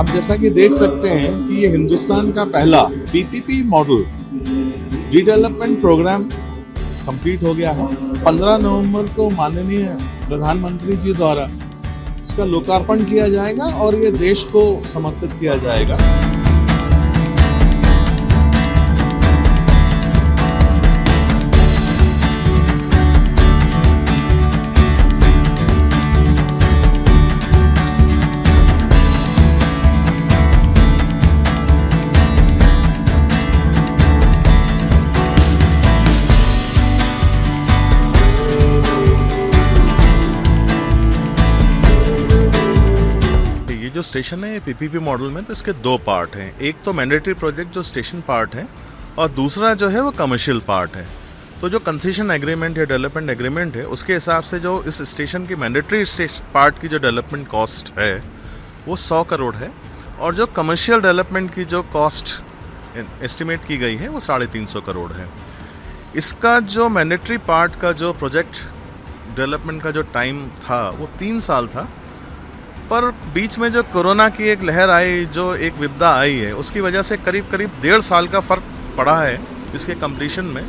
आप जैसा कि देख सकते हैं कि ये हिंदुस्तान का पहला PPP model redevelopment programme complete हो गया है। 15 नवंबर को माननीय प्रधानमंत्री जी द्वारा इसका लोकार्पण किया जाएगा और ये देश को समर्पित किया जाएगा। जो स्टेशन है ये पीपीपी मॉडल में, तो इसके दो पार्ट हैं। एक तो मैंडेटरी प्रोजेक्ट जो स्टेशन पार्ट है और दूसरा जो है वो कमर्शियल पार्ट है। तो जो कंसेशन एग्रीमेंट या डेवलपमेंट एग्रीमेंट है उसके हिसाब से जो इस स्टेशन की मैंडेटरी पार्ट की जो डेवलपमेंट कॉस्ट है वो 100 करोड़ है और जो कमर्शियल डेवलपमेंट की जो कॉस्ट एस्टिमेट की गई है वो 350 करोड़ है। इसका जो मैंडेटरी पार्ट का जो प्रोजेक्ट डेवलपमेंट का जो टाइम था वो 3 साल था, पर बीच में जो कोरोना की एक लहर आई, जो एक विपदा आई है, उसकी वजह से करीब 1.5 साल का फ़र्क पड़ा है इसके कंप्लीशन में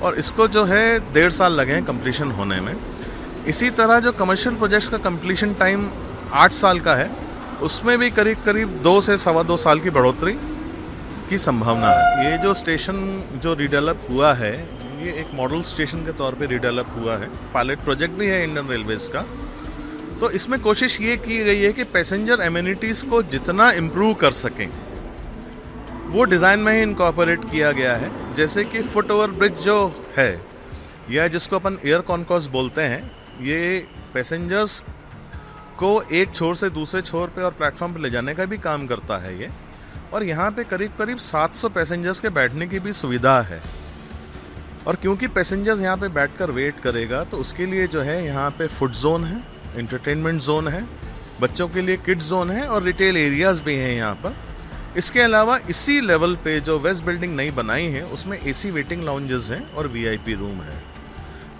और इसको जो है 1.5 साल लगे हैं कंप्लीशन होने में। इसी तरह जो कमर्शियल प्रोजेक्ट्स का कंप्लीशन टाइम 8 साल का है, उसमें भी करीब 2 से सवा 2 साल की बढ़ोतरी की संभावना है। ये जो स्टेशन जो रिडेवलप हुआ है ये एक मॉडल स्टेशन के तौर पे रिडेवलप हुआ है। पायलट प्रोजेक्ट भी है इंडियन रेलवेज़ का। तो इसमें कोशिश ये की गई है कि पैसेंजर एमिनिटीज़ को जितना इम्प्रूव कर सकें वो डिज़ाइन में ही इनकॉर्पोरेट किया गया है। जैसे कि फुट ओवर ब्रिज जो है या जिसको अपन एयर कॉन्कोर्स बोलते हैं, ये पैसेंजर्स को एक छोर से दूसरे छोर पे और प्लेटफॉर्म पे ले जाने का भी काम करता है ये। और यहाँ पे करीब 700 पैसेंजर्स के बैठने की भी सुविधा है। और क्योंकि पैसेंजर्स यहाँ पे बैठकर वेट करेगा तो उसके लिए जो है यहाँ पे फूड जोन है, एंटरटेनमेंट जोन है, बच्चों के लिए किड्स जोन है और रिटेल एरियाज़ भी हैं यहाँ पर। इसके अलावा इसी लेवल पे जो वेस्ट बिल्डिंग नई बनाई है उसमें एसी वेटिंग लाउंजेस हैं और वीआईपी रूम है।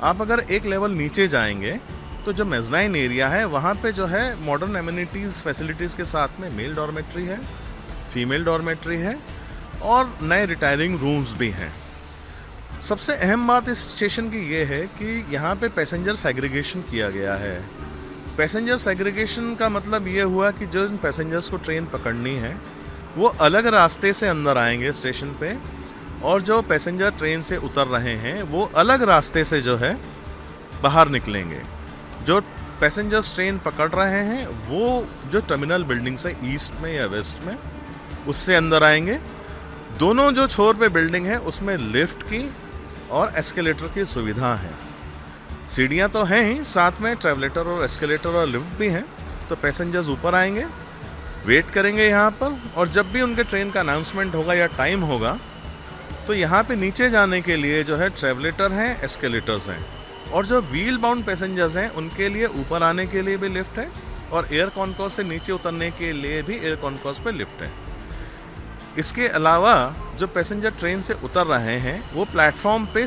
आप अगर एक लेवल नीचे जाएंगे तो जो मेज़नाइन एरिया है वहाँ पे जो है मॉडर्न एमिनिटीज़ फैसिलिटीज़ के साथ में मेल डॉर्मेट्री है, फीमेल डॉर्मेट्री है और नए रिटायरिंग रूम्स भी हैं। सबसे अहम बात इस स्टेशन की ये है कि यहाँ पे पैसेंजर सेग्रीगेशन किया गया है। पैसेंजर सेग्रीगेशन का मतलब ये हुआ कि जो पैसेंजर्स को ट्रेन पकड़नी है वो अलग रास्ते से अंदर आएंगे स्टेशन पे और जो पैसेंजर ट्रेन से उतर रहे हैं वो अलग रास्ते से जो है बाहर निकलेंगे। जो पैसेंजर्स ट्रेन पकड़ रहे हैं वो जो टर्मिनल बिल्डिंग से ईस्ट में या वेस्ट में उससे अंदर आएंगे। दोनों जो छोर पे बिल्डिंग है उसमें लिफ्ट की और एस्केलेटर की सुविधा है। सीढ़ियाँ तो हैं ही, साथ में ट्रैवलेटर और एस्केलेटर और लिफ्ट भी हैं। तो पैसेंजर्स ऊपर आएंगे, वेट करेंगे यहाँ पर और जब भी उनके ट्रेन का अनाउंसमेंट होगा या टाइम होगा तो यहाँ पे नीचे जाने के लिए जो है ट्रैवलेटर हैं, एस्केलेटर्स हैं और जो व्हील बाउंड पैसेंजर्स हैं उनके लिए ऊपर आने के लिए भी लिफ्ट है और एयर कॉन्कोर्स से नीचे उतरने के लिए भी एयर कॉन्कोर्स पे लिफ्ट है। इसके अलावा जो पैसेंजर ट्रेन से उतर रहे हैं वो प्लेटफॉर्म पे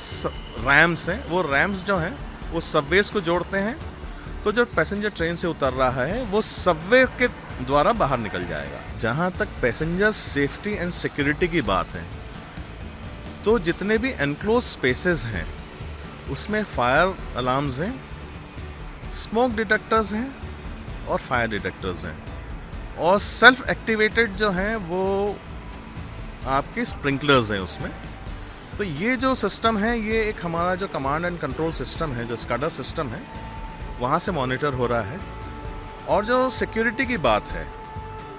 रैम्स हैं। वो रैम्स जो हैं वो सबवेज को जोड़ते हैं। तो जो पैसेंजर ट्रेन से उतर रहा है वो सबवे के द्वारा बाहर निकल जाएगा। जहाँ तक पैसेंजर सेफ्टी एंड सिक्योरिटी की बात है तो जितने भी एनक्लोज स्पेसेस हैं उसमें फायर अलार्म्स हैं, स्मोक डिटेक्टर्स हैं और फायर डिटेक्टर्स हैं और सेल्फ एक्टिवेटेड जो हैं वो आपके स्प्रिंकलर्स हैं उसमें। तो ये जो सिस्टम है ये एक हमारा जो कमांड एंड कंट्रोल सिस्टम है, जो स्काडा सिस्टम है, वहाँ से मॉनिटर हो रहा है। और जो सिक्योरिटी की बात है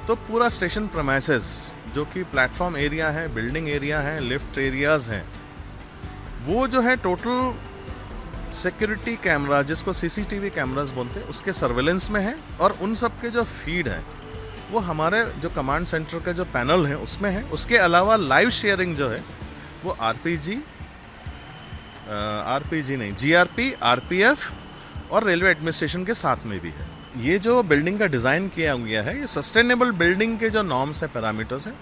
तो पूरा स्टेशन प्रेमाइसेस जो कि प्लेटफॉर्म एरिया है, बिल्डिंग एरिया है, लिफ्ट एरियाज़ हैं, वो जो है टोटल सिक्योरिटी कैमरा जिसको सीसीटीवी कैमरास बोलते हैं उसके सर्वेलेंस में है। और उन सब के जो फीड है वो हमारे जो कमांड सेंटर का जो पैनल है उसमें है। उसके अलावा लाइव शेयरिंग जो है वो जीआरपी, आरपीएफ और रेलवे एडमिनिस्ट्रेशन के साथ में भी है। ये जो बिल्डिंग का डिज़ाइन किया गया है ये सस्टेनेबल बिल्डिंग के जो नॉर्म्स हैं, पैरामीटर्स हैं,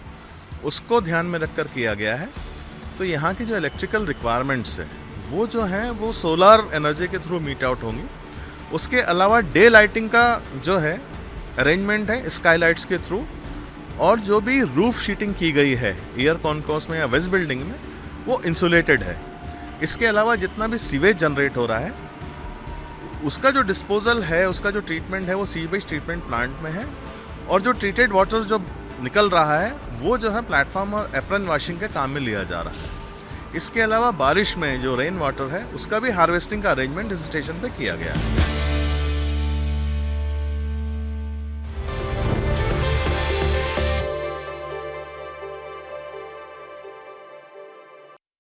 उसको ध्यान में रखकर किया गया है। तो यहाँ की जो इलेक्ट्रिकल रिक्वायरमेंट्स हैं वो जो हैं वो सोलर एनर्जी के थ्रू मीट आउट होंगी। उसके अलावा डे लाइटिंग का जो है अरेंजमेंट है स्काईलाइट्स के थ्रू, और जो भी रूफ शीटिंग की गई है एयर कॉन्कोर्स में या वेस्ट बिल्डिंग में वो इंसुलेटेड है। इसके अलावा जितना भी सीवेज जनरेट हो रहा है उसका जो डिस्पोजल है, उसका जो ट्रीटमेंट है वो सीवेज ट्रीटमेंट प्लांट में है, और जो ट्रीटेड वाटर जो निकल रहा है वो जो है प्लेटफॉर्म और एप्रन वॉशिंग के काम में लिया जा रहा है। इसके अलावा बारिश में जो रेन वाटर है उसका भी हार्वेस्टिंग का अरेंजमेंट इस स्टेशन पे किया गया है।